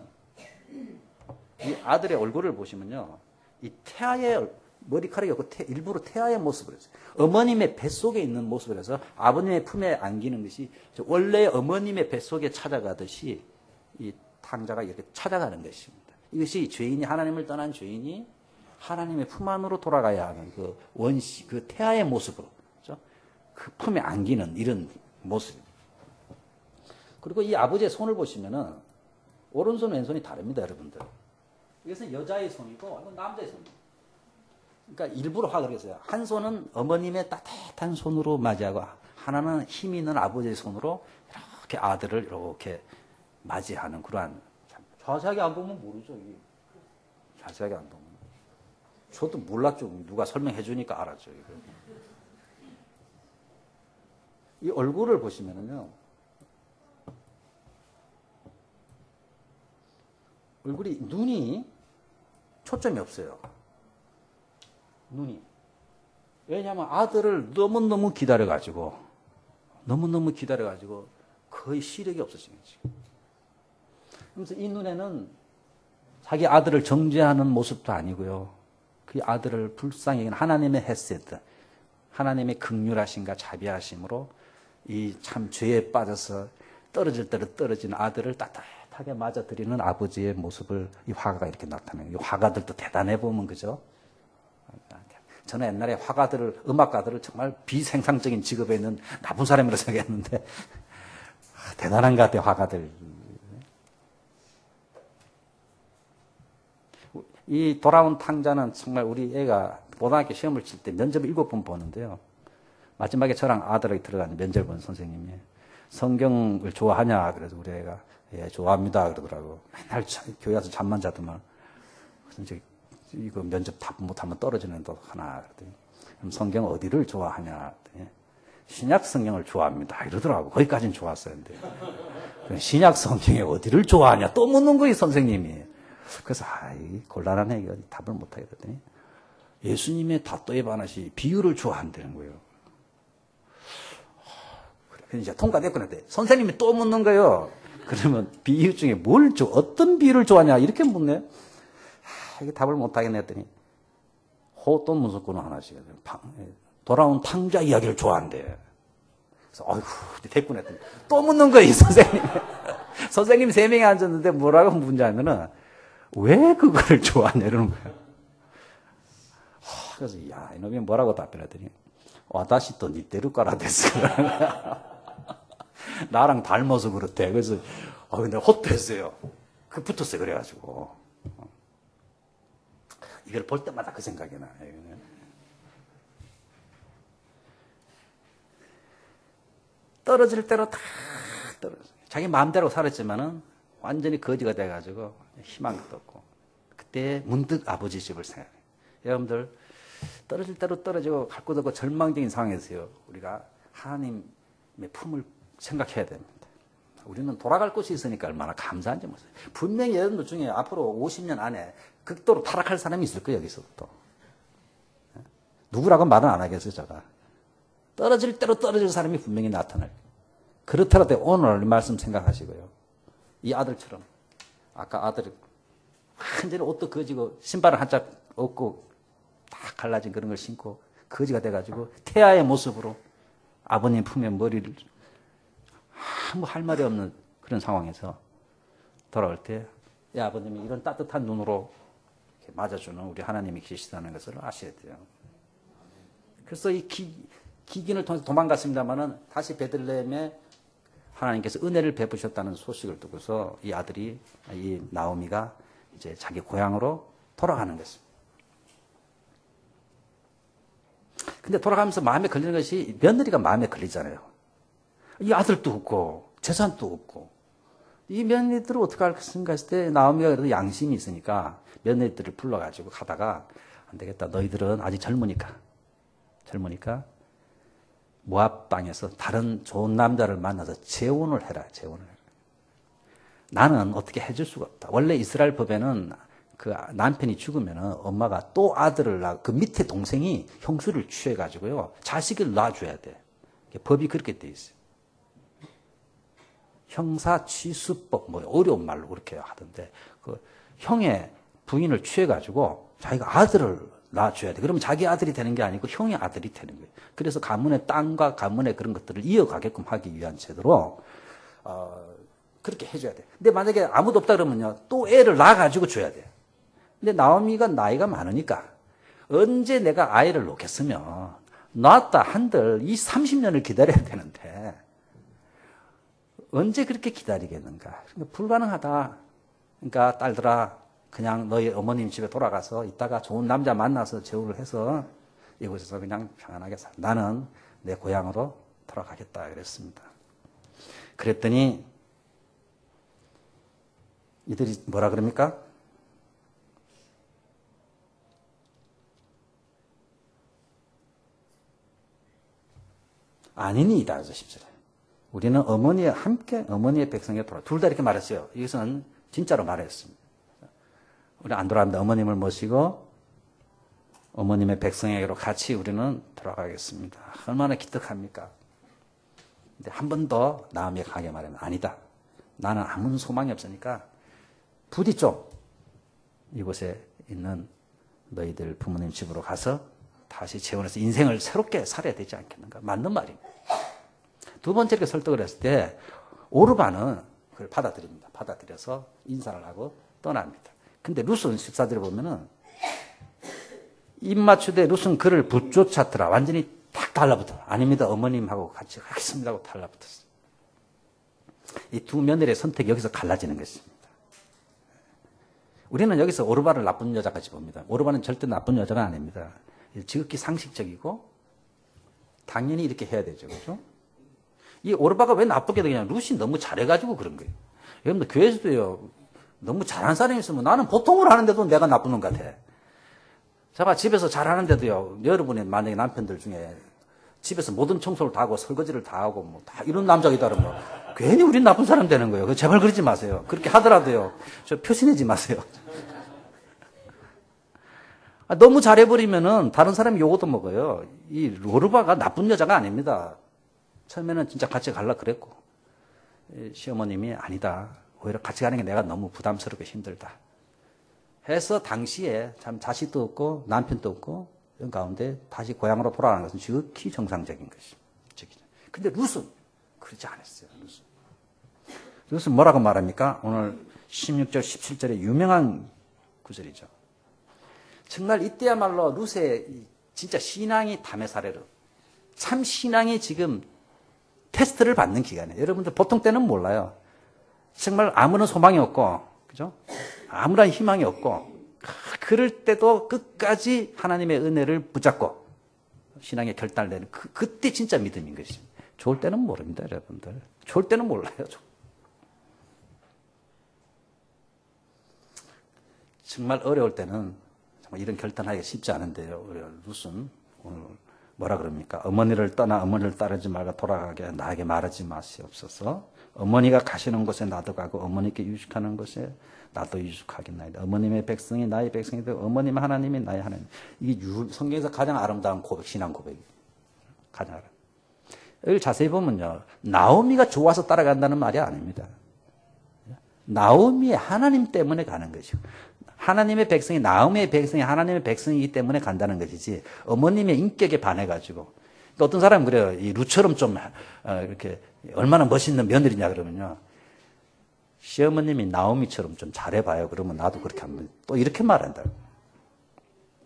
이 아들의 얼굴을 보시면요, 이 태아의 머리카락이 없고 일부러 태아의 모습을 했어요. 어머님의 뱃속에 있는 모습을 해서 아버님의 품에 안기는 것이 원래 어머님의 뱃속에 찾아가듯이 이 탕자가 이렇게 찾아가는 것입니다. 이것이 죄인이, 하나님을 떠난 죄인이 하나님의 품 안으로 돌아가야 하는 그 원시, 그 태아의 모습으로, 그렇죠? 그 품에 안기는 이런 모습입니다. 그리고 이 아버지의 손을 보시면은 오른손 왼손이 다릅니다, 여러분들. 이것은 여자의 손이고 이건 남자의 손입니다. 그러니까 일부러 화를 했어요. 한 손은 어머님의 따뜻한 손으로 맞이하고 하나는 힘 있는 아버지의 손으로 이렇게 아들을 이렇게 맞이하는 그러한. 자세하게 안 보면 모르죠. 이게. 자세하게 안 보면. 저도 몰랐죠. 누가 설명해 주니까 알았죠. 이거. 이 얼굴을 보시면은요, 얼굴이, 눈이 초점이 없어요. 눈이. 왜냐하면 아들을 너무너무 기다려가지고 거의 시력이 없어진 거지. 그래서 이 눈에는 자기 아들을 정죄하는 모습도 아니고요, 그 아들을 불쌍히 여기는 하나님의 헤세드, 하나님의 긍휼하심과 자비하심으로 이 참 죄에 빠져서 떨어질 대로 떨어진 아들을 따뜻하게 맞아들이는 아버지의 모습을 이 화가가 이렇게 나타내요. 이 화가들도 대단해 보면, 그죠? 저는 옛날에 화가들을, 음악가들을 정말 비생산적인 직업에 있는 나쁜 사람이라고 생각했는데 대단한 것 같아요, 화가들. 이 돌아온 탕자는 정말 우리 애가 고등학교 시험을 칠 때 면접을 7번 보는데요, 마지막에 저랑 아들에게 들어간 면접을 본 선생님이 성경을 좋아하냐 그래서 우리 애가 예, 좋아합니다 그러더라고. 맨날 교회 와서 잠만 자더만. 그래서 이제 이거 면접 답 못하면 떨어지는 또 하나 그랬더니, 그럼 성경 어디를 좋아하냐 그랬더니 신약 성경을 좋아합니다 이러더라고. 거기까지는 좋았어요. 근데 신약 성경에 어디를 좋아하냐 또 묻는 거예요, 선생님이. 그래서 이 곤란하네, 이거 답을 못하겠더니 예수님의 다또에 반하시 비유를 좋아한다는 거예요. 그래서 이제 통과됐구나. 선생님이 또 묻는 거예요. 그러면 비유 중에 어떤 비유를 좋아하냐? 이렇게 묻네. 이게 답을 못하겠네 했더니, 호돈 문석구는 하나씩. 돌아온 탕자 이야기를 좋아한대. 그래서, 어이구, 대꾸는 했더니, 또 묻는 거예요, 선생님. 선생님 3명이 앉았는데 뭐라고 묻냐면은, 왜 그거를 좋아하냐, 이러는 거예요. 그래서, 야, 이놈이 뭐라고 답변했더니, 와다시 또 니때루 까라 됐어. 나랑 닮아서 그렇대. 그래서, 근데 호투했어요. 붙었어요, 그래가지고. 이걸 볼 때마다 그 생각이 나요. 떨어질 대로 다 떨어져. 자기 마음대로 살았지만은 완전히 거지가 돼가지고 희망도 없고. 그때 문득 아버지 집을 생각해요. 여러분들, 떨어질 대로 떨어지고 갈 곳 없고 절망적인 상황에서요. 우리가 하나님의 품을 생각해야 됩니다. 우리는 돌아갈 곳이 있으니까 얼마나 감사한지 모르세요. 분명히 여러분들 중에 앞으로 50년 안에 극도로 타락할 사람이 있을 거예요, 여기서부터. 누구라고 말은 안 하겠어요, 제가. 떨어질 대로 떨어질 사람이 분명히 나타날 거예요. 그렇더라도 오늘 말씀 생각하시고요. 이 아들처럼, 아까 아들이 완전히 옷도 거지고 신발을 한 짝 없고 다 갈라진 그런 걸 신고 거지가 돼가지고 태아의 모습으로 아버님 품에 머리를 아무 할 말이 없는 그런 상황에서 돌아올 때, 아버님이 이런 따뜻한 눈으로 이렇게 맞아주는 우리 하나님이 계시다는 것을 아셔야 돼요. 그래서 이 기근을 통해서 도망갔습니다만은 다시 베들레헴에 하나님께서 은혜를 베푸셨다는 소식을 듣고서 이 아들이, 이 나오미가 이제 자기 고향으로 돌아가는 것입니다. 근데 돌아가면서 마음에 걸리는 것이 며느리가 마음에 걸리잖아요. 이 아들도 없고 재산도 없고 이 며느리들을 어떻게 할까 했을 때 나오미가 그래도 양심이 있으니까 며느리들을 불러가지고 가다가 안 되겠다. 너희들은 아직 젊으니까 모압 땅에서 다른 좋은 남자를 만나서 재혼을 해라. 나는 어떻게 해줄 수가 없다. 원래 이스라엘 법에는 그 남편이 죽으면 엄마가 또 아들을 낳고 그 밑에 동생이 형수를 취해가지고요. 자식을 낳아줘야 돼. 법이 그렇게 돼 있어요. 형사 취수법, 어려운 말로 그렇게 하던데, 그 형의 부인을 취해가지고 자기가 아들을 낳아줘야 돼. 그러면 자기 아들이 되는 게 아니고 형의 아들이 되는 거예요. 그래서 가문의 땅과 가문의 그런 것들을 이어가게끔 하기 위한 제도로, 그렇게 해줘야 돼. 근데 만약에 아무도 없다 그러면요, 또 애를 낳아가지고 줘야 돼. 근데 나오미가 나이가 많으니까, 언제 내가 아이를 놓겠으면, 낳았다 한들 이 30년을 기다려야 되는데, 언제 그렇게 기다리겠는가? 그러니까 불가능하다. 그러니까 딸들아, 그냥 너희 어머님 집에 돌아가서 이따가 좋은 남자 만나서 재혼을 해서 이곳에서 그냥 평안하게 살. 나는 내 고향으로 돌아가겠다 그랬습니다. 그랬더니 이들이 뭐라 그럽니까? 아니니이다. 그래서 10절에. 우리는 어머니와 함께 어머니의 백성에 돌아. 둘 다 이렇게 말했어요. 이것은 진짜로 말했습니다. 우리 안 돌아갑니다. 어머님을 모시고 어머님의 백성에게로 같이 우리는 돌아가겠습니다. 얼마나 기특합니까? 근데 한 번 더 나오미가 가게 말하면 아니다. 나는 아무 소망이 없으니까 부디 좀 이곳에 있는 너희들 부모님 집으로 가서 다시 재혼해서 인생을 새롭게 살아야 되지 않겠는가? 맞는 말입니다. 두 번째 이렇게 설득을 했을 때 오르바는 그걸 받아들입니다. 받아들여서 인사를 하고 떠납니다. 근데 룻은 14절에 보면은 입 맞추되 룻은 그를 붙쫓았더라. 완전히 딱 달라붙어. 아닙니다. 어머님하고 같이 하겠습니다 하고 달라붙었어요. 이 두 며느리의 선택이 여기서 갈라지는 것입니다. 우리는 여기서 오르바를 나쁜 여자같이 봅니다. 오르바는 절대 나쁜 여자가 아닙니다. 지극히 상식적이고 당연히 이렇게 해야 되죠. 그렇죠? 이 오르바가 왜 나쁘게 되냐? 룻이 너무 잘해가지고 그런 거예요. 여러분들 교회에서도요, 너무 잘하는 사람이 있으면 나는 보통을 하는데도 내가 나쁜 놈 같아. 제가 집에서 잘하는데도요, 여러분의 만약에 남편들 중에 집에서 모든 청소를 다 하고 설거지를 다 하고 뭐 다 이런 남자가 있다 그러면 괜히 우린 나쁜 사람 되는 거예요. 제발 그러지 마세요. 그렇게 하더라도요, 저 표시내지 마세요. 너무 잘해버리면은 다른 사람이 요것도 먹어요. 이 오르바가 나쁜 여자가 아닙니다. 처음에는 진짜 같이 갈라 그랬고. 시어머님이 아니다. 오히려 같이 가는 게 내가 너무 부담스럽고 힘들다. 해서 당시에 참 자식도 없고 남편도 없고 이런 가운데 다시 고향으로 돌아가는 것은 지극히 정상적인 것입니다. 근데 룻은 그러지 않았어요. 룻은 뭐라고 말합니까? 오늘 16절, 17절에 유명한 구절이죠. 정말 이때야말로 룻의 진짜 신앙이 담의 사례로 참 신앙이 지금 테스트를 받는 기간이에요. 여러분들 보통 때는 몰라요. 정말 아무런 소망이 없고, 그죠? 아무런 희망이 없고, 그럴 때도 끝까지 하나님의 은혜를 붙잡고 신앙의 결단을 내는 그때 진짜 믿음인 것입니다. 좋을 때는 모릅니다, 여러분들. 좋을 때는 몰라요. 정말 어려울 때는 정말 이런 결단하기가 쉽지 않은데요. 룻은 오늘 뭐라 그럽니까? 어머니를 떠나 어머니를 따르지 말고 돌아가게 나에게 말하지 마시옵소서. 어머니가 가시는 곳에 나도 가고 어머니께 유숙하는 곳에 나도 유숙하겠나이다. 어머님의 백성이 나의 백성이 되고 어머님 하나님이 나의 하나님. 이게 성경에서 가장 아름다운 고백, 신앙 고백이에요. 가장 아름다운. 여기 자세히 보면요. 나오미가 좋아서 따라간다는 말이 아닙니다. 나오미의 하나님 때문에 가는 것이고 하나님의 백성이 나오미의 백성이 하나님의 백성이기 때문에 간다는 것이지 어머님의 인격에 반해가지고 또 어떤 사람은 그래요. 이 룻처럼 좀 이렇게 얼마나 멋있는 며느리냐 그러면요. 시어머님이 나오미처럼 좀 잘해봐요. 그러면 나도 그렇게 하면 또 이렇게 말한다.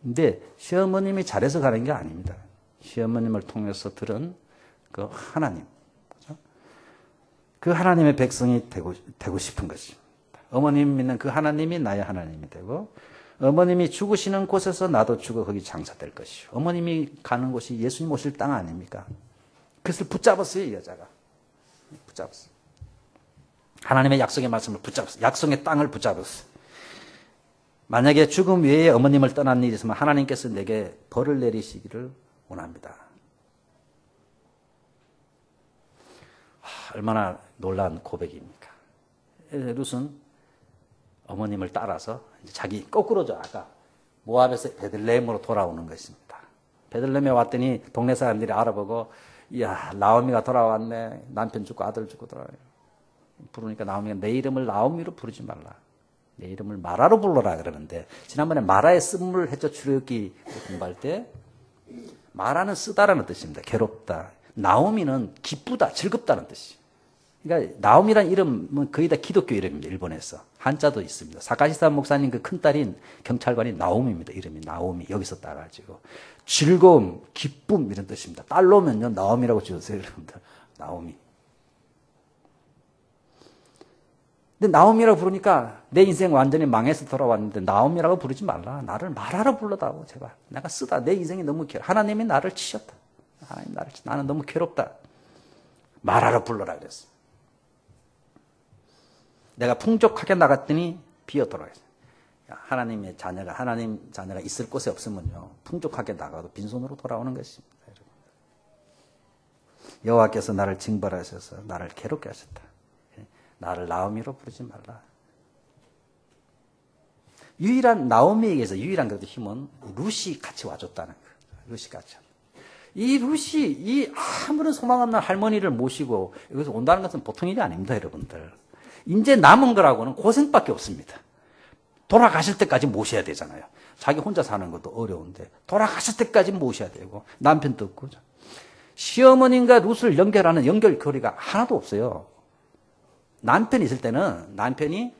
근데 시어머님이 잘해서 가는 게 아닙니다. 시어머님을 통해서 들은 그 하나님, 그렇죠? 그 하나님의 백성이 되고 싶은 것입니다. 어머님 믿는 그 하나님이 나의 하나님이 되고 어머님이 죽으시는 곳에서 나도 죽어 거기 장사될 것이요. 어머님이 가는 곳이 예수님 오실 땅 아닙니까? 그것을 붙잡았어요, 이 여자가. 붙잡았어요. 하나님의 약속의 말씀을 붙잡았어요. 약속의 땅을 붙잡았어요. 만약에 죽음 외에 어머님을 떠난 일이 있으면 하나님께서 내게 벌을 내리시기를 원합니다. 얼마나 놀라운 고백입니까? 룻은 어머님을 따라서 자기 거꾸로죠. 아까 모압에서 베들레헴으로 돌아오는 것입니다. 베들레헴에 왔더니 동네 사람들이 알아보고 이야 나오미가 돌아왔네. 남편 죽고 아들 죽고 돌아와요. 부르니까 나오미가 내 이름을 나오미로 부르지 말라. 내 이름을 마라로 불러라 그러는데 지난번에 마라의 쓴물 해적 출애굽기 공부할 때 마라는 쓰다라는 뜻입니다. 괴롭다. 나오미는 기쁘다, 즐겁다는 뜻이에요. 그러니까 나오미란 이름은 거의 다 기독교 이름입니다. 일본에서. 한자도 있습니다. 사카시사 목사님 그 큰딸인 경찰관이 나오미입니다. 이름이 나오미. 여기서 따가지고 즐거움, 기쁨 이런 뜻입니다. 딸로 오면요 나오미라고 지었어요. 여러분들. 나오미. 근데 나오미라고 부르니까 내 인생 완전히 망해서 돌아왔는데 나오미라고 부르지 말라. 나를 마라로 불러다오 제발. 내가 쓰다. 내 인생이 너무 괴로워. 하나님이 나를 치셨다. 하나님 나를 치셨다. 나는 너무 괴롭다. 마라로 불러라 그랬어. 내가 풍족하게 나갔더니 비어 돌아갔어요. 하나님 자녀가 있을 곳에 없으면요 풍족하게 나가도 빈손으로 돌아오는 것입니다. 여러분. 여호와께서 나를 징벌하셔서 나를 괴롭게 하셨다. 나를 나오미로 부르지 말라. 유일한 나오미에게서 유일한 그래도 힘은 룻이 같이 와줬다는 거예요. 룻이 같이. 이 룻이 이 아무런 소망 없는 할머니를 모시고 여기서 온다는 것은 보통 일이 아닙니다, 여러분들. 이제 남은 거라고는 고생밖에 없습니다. 돌아가실 때까지 모셔야 되잖아요. 자기 혼자 사는 것도 어려운데 돌아가실 때까지 모셔야 되고 남편도 없고 시어머님과 룻을 연결하는 연결고리가 하나도 없어요. 남편이 있을 때는 남편이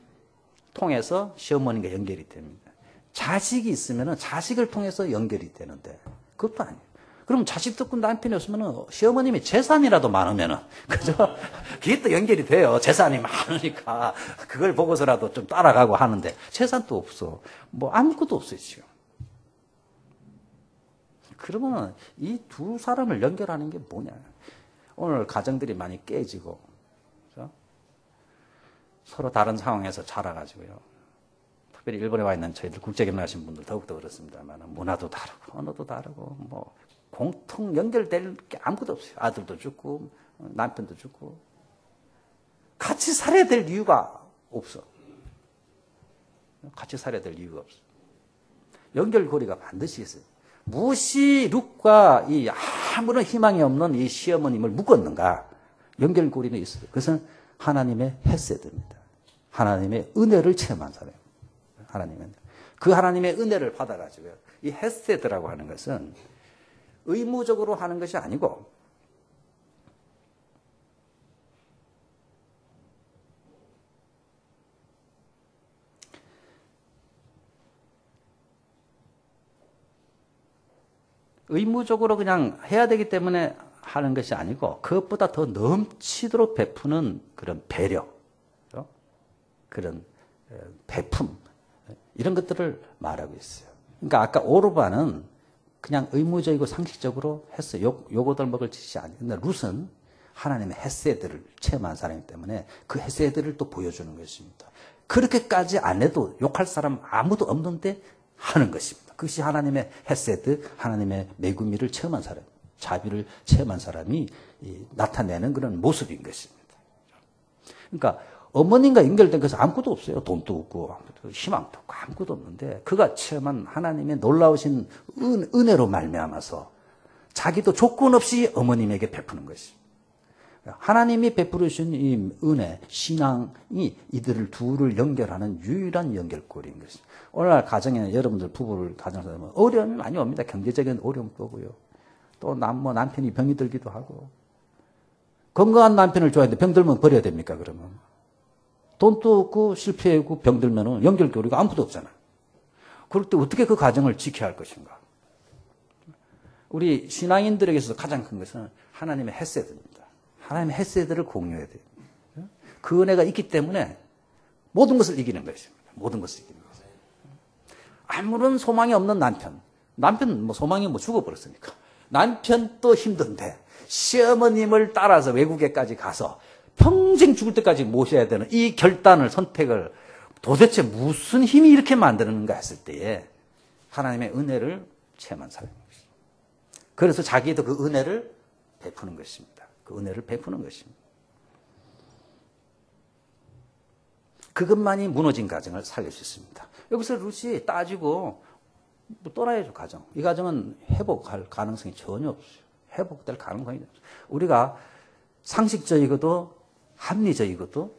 통해서 시어머님과 연결이 됩니다. 자식이 있으면 자식을 통해서 연결이 되는데 그것도 아니에요. 그럼 자식도 없고 남편이 없으면 시어머님이 재산이라도 많으면은, 그죠? 그게 또 연결이 돼요. 재산이 많으니까. 그걸 보고서라도 좀 따라가고 하는데, 재산도 없어. 뭐 아무것도 없어요, 지금. 그러면 이 두 사람을 연결하는 게 뭐냐. 오늘 가정들이 많이 깨지고, 그죠? 서로 다른 상황에서 자라가지고요. 특별히 일본에 와 있는 저희들 국제결혼하신 분들 더욱더 그렇습니다만, 문화도 다르고, 언어도 다르고, 뭐, 공통 연결될 게 아무것도 없어요. 아들도 죽고 남편도 죽고 같이 살아야 될 이유가 없어. 같이 살아야 될 이유가 없어. 연결고리가 반드시 있어요. 무엇이 룻과 이 아무런 희망이 없는 이 시어머님을 묶었는가? 연결고리는 있어요. 그것은 하나님의 헤세드입니다. 하나님의 은혜를 체험한 사람입니다. 그 하나님의 은혜를 받아가지고요. 이 헤세드라고 하는 것은 의무적으로 하는 것이 아니고 의무적으로 그냥 해야 되기 때문에 하는 것이 아니고 그것보다 더 넘치도록 베푸는 그런 배려, 그런 베품 이런 것들을 말하고 있어요. 그러니까 아까 오르반은 그냥 의무적이고 상식적으로 했어요. 요거들 먹을 짓이 아니에요. 근데 룻은 하나님의 헤세드를 체험한 사람이기 때문에 그 헤세드를 또 보여주는 것입니다. 그렇게까지 안 해도 욕할 사람 아무도 없는데 하는 것입니다. 그것이 하나님의 헤세드, 하나님의 메구미를 체험한 사람, 자비를 체험한 사람이 나타내는 그런 모습인 것입니다. 그러니까 어머님과 연결된 것은 아무것도 없어요. 돈도 없고 희망도 없고 아무것도 없는데 그가 체험한 하나님의 놀라우신 은혜로 말미암아서 자기도 조건 없이 어머님에게 베푸는 것입니다. 하나님이 베풀으신 이 은혜, 신앙이 이들을 둘을 연결하는 유일한 연결고리인 것입니다. 오늘날 가정에 여러분들 부부를 가정에서 보면 어려움이 많이 옵니다. 경제적인 어려움도 오고요. 또 남편이 병이 들기도 하고. 건강한 남편을 좋아하는데 병 들면 버려야 됩니까, 그러면? 돈도 없고 실패하고 병 들면 연결고리가 아무것도 없잖아요. 그럴 때 어떻게 그 가정을 지켜야 할 것인가? 우리 신앙인들에게 있어서 가장 큰 것은 하나님의 헤세드입니다. 하나님의 헤세드를 공유해야 돼요. 그 은혜가 있기 때문에 모든 것을 이기는 것입니다. 모든 것을 이기는 것입니다. 아무런 소망이 없는 남편 소망이 죽어버렸으니까. 남편도 힘든데 시어머님을 따라서 외국에까지 가서 평생 죽을 때까지 모셔야 되는 이 결단을 선택을 도대체 무슨 힘이 이렇게 만드는가 했을 때에 하나님의 은혜를 체험한 사람입니다. 그래서 자기도 그 은혜를 베푸는 것입니다. 그 은혜를 베푸는 것입니다. 그것만이 무너진 가정을 살릴 수 있습니다. 여기서 룻이 따지고 떠나야죠, 가정. 이 가정은 회복할 가능성이 전혀 없어요. 회복될 가능성이 없어요. 우리가 상식적이고도 합리적이고도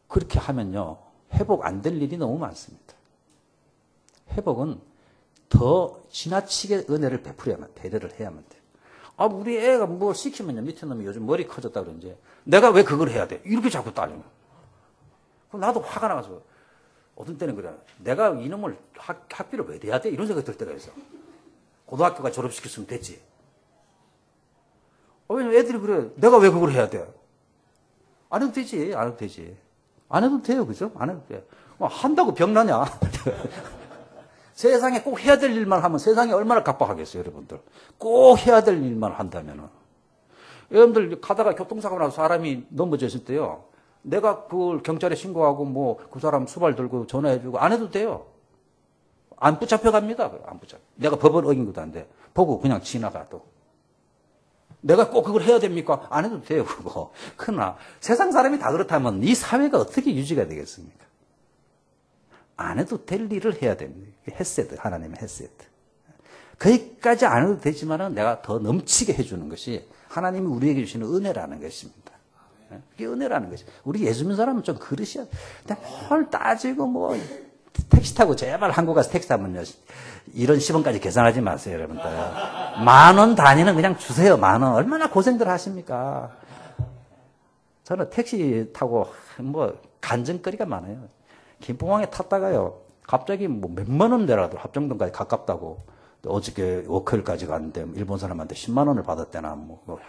그렇게 하면요, 회복 안 될 일이 너무 많습니다. 회복은 더 지나치게 은혜를 베풀어야만, 배려를 해야만 돼요. 우리 애가 뭘 시키면요, 밑에 놈이 요즘 머리 커졌다 그러는지 내가 왜 그걸 해야 돼? 이렇게 자꾸 따지는 거예요. 그럼 나도 화가 나가서 어떤 때는 그래. 내가 이놈을 학비를 왜 내야 돼? 이런 생각이 들 때가 있어. 고등학교가 졸업시켰으면 됐지. 왜냐면 애들이 그래. 내가 왜 그걸 해야 돼? 안 해도 되지. 안 해도 되지. 안 해도 돼요. 그죠? 안 해도 돼. 한다고 병나냐? 세상에 꼭 해야 될 일만 하면 세상이 얼마나 각박하겠어요, 여러분들. 꼭 해야 될 일만 한다면은. 여러분들 가다가 교통사고 나서 사람이 넘어져 있을 때요. 내가 그걸 경찰에 신고하고 그 사람 수발 들고 전화해주고 안 해도 돼요. 안 붙잡혀갑니다. 안 붙잡혀. 내가 법을 어긴 것도 안 돼. 보고 그냥 지나가도. 내가 꼭 그걸 해야 됩니까? 안 해도 돼요, 그거. 그러나 세상 사람이 다 그렇다면 이 사회가 어떻게 유지가 되겠습니까? 안 해도 될 일을 해야 됩니다. 헤세드, 하나님의 헤세드. 거기까지 안 해도 되지만은 내가 더 넘치게 해주는 것이 하나님이 우리에게 주시는 은혜라는 것입니다. 그게 은혜라는 것이. 우리 예수 믿는 사람은 좀 그릇이야. 근데 뭘 따지고 택시 타고 제발 한국 가서 택시 타면요. 이런 10원까지 계산하지 마세요, 여러분들. 10,000원 단위는 그냥 주세요, 10,000원. 얼마나 고생들 하십니까? 저는 택시 타고 간증거리가 많아요. 김포공항에 탔다가요. 갑자기 몇만 원 내라도 합정동까지 가깝다고. 어저께 워크힐까지 갔는데 일본 사람한테 10만 원을 받았대나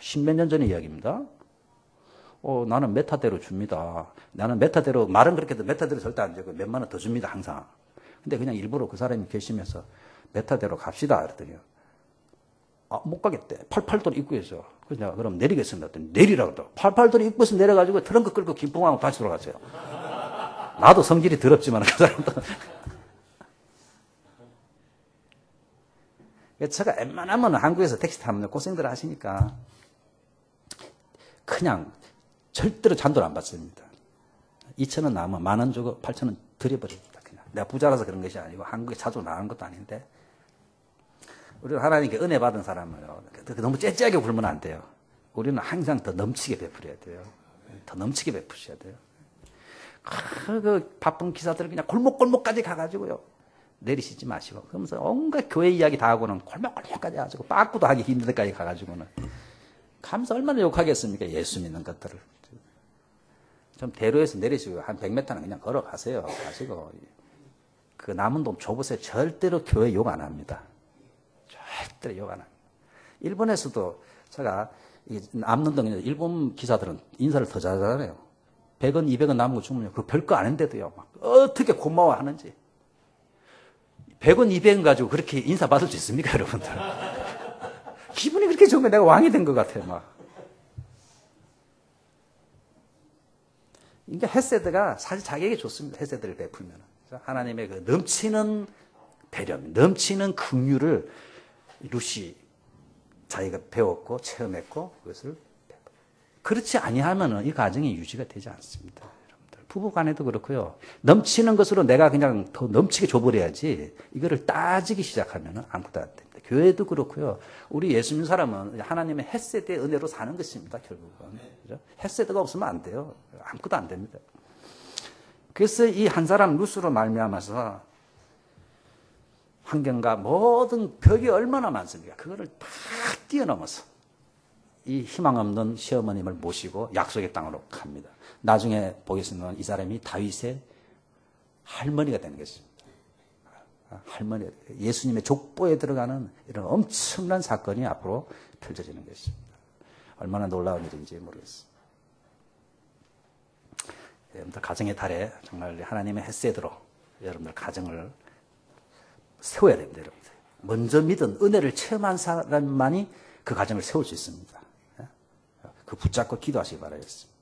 십몇 년 전의 이야기입니다. 나는 메타대로 줍니다. 나는 메타대로, 말은 그렇게 해도 메타대로 절대 안 주고 몇만 원 더 줍니다, 항상. 근데 그냥 일부러 그 사람이 계시면서 메타대로 갑시다. 그랬더니요. 못 가겠대. 88도로 입구에서. 그래서 그럼 내리겠습니다. 그랬더니 내리라고 그러더라고. 88도로 입구에서 내려가지고 트렁크 끌고 김포공항으로 다시 돌아갔어요. 나도 성질이 더럽지만 그 사람도. 제가 웬만하면 한국에서 택시 타면 고생들 하시니까 그냥 절대로 잔돈 안 받습니다. 2,000원 나오면 10,000원 주고 8,000원 드려버립니다. 그냥. 내가 부자라서 그런 것이 아니고 한국에 자주 나가는 것도 아닌데 우리는 하나님께 은혜 받은 사람은요. 너무 째째하게 굴면 안 돼요. 우리는 항상 더 넘치게 베풀어야 돼요. 더 넘치게 베푸셔야 돼요. 그 바쁜 기사들 그냥 골목골목까지 가가지고요. 내리시지 마시고. 그러면서 온갖 교회 이야기 다 하고는 골목골목까지 가지고 빠꾸도 하기 힘든 데까지 가가지고는 가면서 얼마나 욕하겠습니까? 예수 믿는 것들을. 좀 대로에서 내리시고 한 100m는 그냥 걸어가세요. 가시고. 그 남은 돈 줘보세요. 절대로 교회 욕 안 합니다. 절대로 욕 안 합니다. 일본에서도 제가 남는 동 일본 기사들은 인사를 더 잘하잖아요. 100원, 200원 남은 거 주면 그 별거 아닌데도요. 막 어떻게 고마워하는지. 100원, 200원 가지고 그렇게 인사받을 수 있습니까, 여러분들? 기분이 그렇게 좋은 거 내가 왕이 된 것 같아요, 막. 그러니까 헤세드가 사실 자기에게 좋습니다. 헤세드를 베풀면. 하나님의 그 넘치는 배려, 넘치는 긍휼을 루시 자기가 배웠고 체험했고 그것을 그렇지 아니하면은 이 가정이 유지가 되지 않습니다. 여러분들. 부부간에도 그렇고요. 넘치는 것으로 내가 그냥 더 넘치게 줘버려야지 이거를 따지기 시작하면은 아무것도 안 됩니다. 교회도 그렇고요. 우리 예수 믿는 사람은 하나님의 헤세드의 은혜로 사는 것입니다. 결국은. 그죠? 헤세드가 없으면 안 돼요. 아무것도 안 됩니다. 그래서 이 한 사람 루스로 말미암아서 환경과 모든 벽이 얼마나 많습니까? 그거를 다 뛰어넘어서 이 희망 없는 시어머님을 모시고 약속의 땅으로 갑니다. 나중에 보겠습니다. 이 사람이 다윗의 할머니가 되는 것입니다. 할머니가 예수님의 족보에 들어가는 이런 엄청난 사건이 앞으로 펼쳐지는 것입니다. 얼마나 놀라운 일인지 모르겠습니다. 여러분들 가정의 달에 정말 하나님의 헤세드로 여러분들 가정을 세워야 됩니다. 여러분들. 먼저 믿은 은혜를 체험한 사람만이 그 가정을 세울 수 있습니다. 그 붙잡고 기도하시기 바라겠습니다.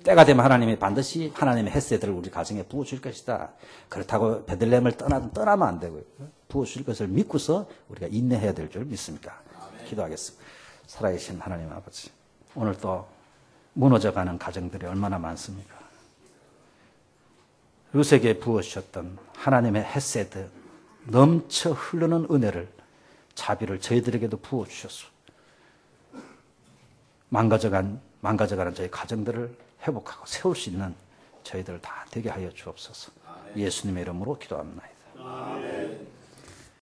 때가 되면 하나님이 반드시 하나님의 헤세드를 우리 가정에 부어줄 것이다. 그렇다고 베들레헴을 떠나면 안 되고요. 부어줄 것을 믿고서 우리가 인내해야 될 줄 믿습니다. 기도하겠습니다. 살아계신 하나님 아버지, 오늘 또 무너져가는 가정들이 얼마나 많습니까? 루세에게 부어주셨던 하나님의 헤세드, 넘쳐 흐르는 은혜를, 자비를 저희들에게도 부어주셨소. 망가져가는 저희 가정들을 회복하고 세울 수 있는 저희들 다 되게 하여 주옵소서. 예수님의 이름으로 기도합니다.